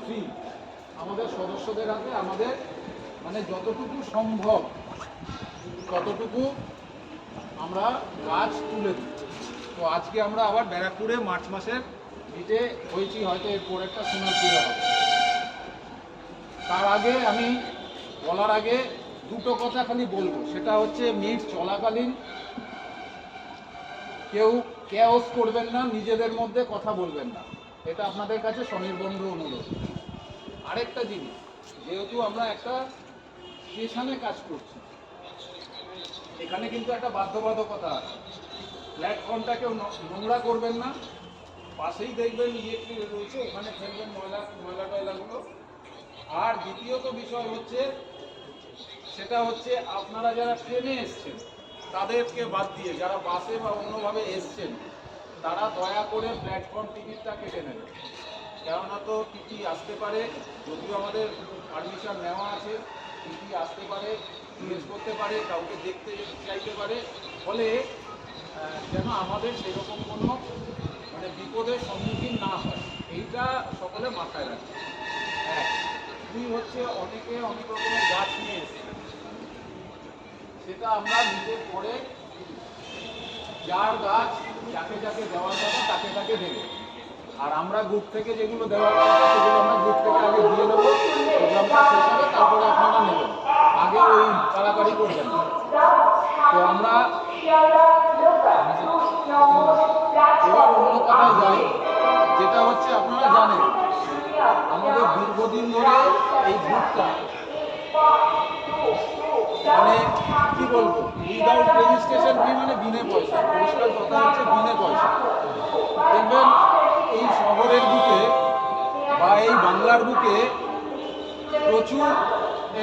Free. আমাদের সদস্যদের হাতে আমাদের মানে যতটুকু সম্ভব ততটুকু আমরা গাছ তুলে দিই। তো আজকে আমরা আবার ব্যারাকপুরে মার্চ মাসের মিটে হয়েছি, হয়তো এরপর একটা সোনার পুজো হবে। তার আগে আমি বলার আগে দুটো কথা খালি বলবো, সেটা হচ্ছে মিট চলাকালীন কেউ কেওস করবেন না, নিজেদের মধ্যে কথা বলবেন না, এটা আপনাদের কাছে স্বনির্বন্ধ অনুরোধ। আরেকটা জিনিস, যেহেতু আমরা একটা স্টেশনে কাজ করছি, এখানে কিন্তু একটা বাধ্যবাধকতা আছে, প্ল্যাটফর্মটা কেউ নোংরা করবেন না, পাশেই দেখবেন ইলেকট্রিক রয়েছে, ওখানে ফেলবেন ময়লা টয়লাগুলো। আর দ্বিতীয়ত বিষয় হচ্ছে, সেটা হচ্ছে আপনারা যারা ট্রেনে এসছেন তাদেরকে বাদ দিয়ে যারা বাসে বা অন্যভাবে এসছেন তারা দয়া করে প্ল্যাটফর্ম টিকিটটা কেটে নেবেন। কেননা তো টিটি আসতে পারে, যদিও আমাদের পারমিশন নেওয়া আছে, টিটি আসতে পারে, জিজ্ঞেস করতে পারে, কাউকে দেখতে চাইতে পারে, ফলে যেন আমাদের সেরকম কোনো মানে বিপদের সম্মুখীন না হয়, এইটা সকলে মাথায় রাখবে। এক, দুই হচ্ছে অনেকে অনেক রকমের গাছ নিয়ে এসছে, সেটা আমরা নিজের পরে যার গাছ যাকে যাকে দেওয়ার কথা তাকে তাকে দেবে। আর আমরা গ্রুপ থেকে যেগুলো দেওয়ার কথা সেগুলো আমরা গ্রুপ থেকে আগে দিয়ে দেবো, প্রোগ্রামটা শেষ হবে, তারপরে আপনারা নেবেন, আগে ওই কাড়াকাড়ি করবেন না। তো আমরা এবার অন্য কথায় যাই, যেটা হচ্ছে আপনারা জানেন আমাদের দীর্ঘদিন ধরে এই গ্রুপটা মানে কি বলবো, উইদাউট রেজিস্ট্রেশন ফি, মানে বিনে পয়সা, পরিষ্কার কথা হচ্ছে বিনে পয়সা। দেখবেন এই শহরের বুকে বা এই বাংলার বুকে প্রচুর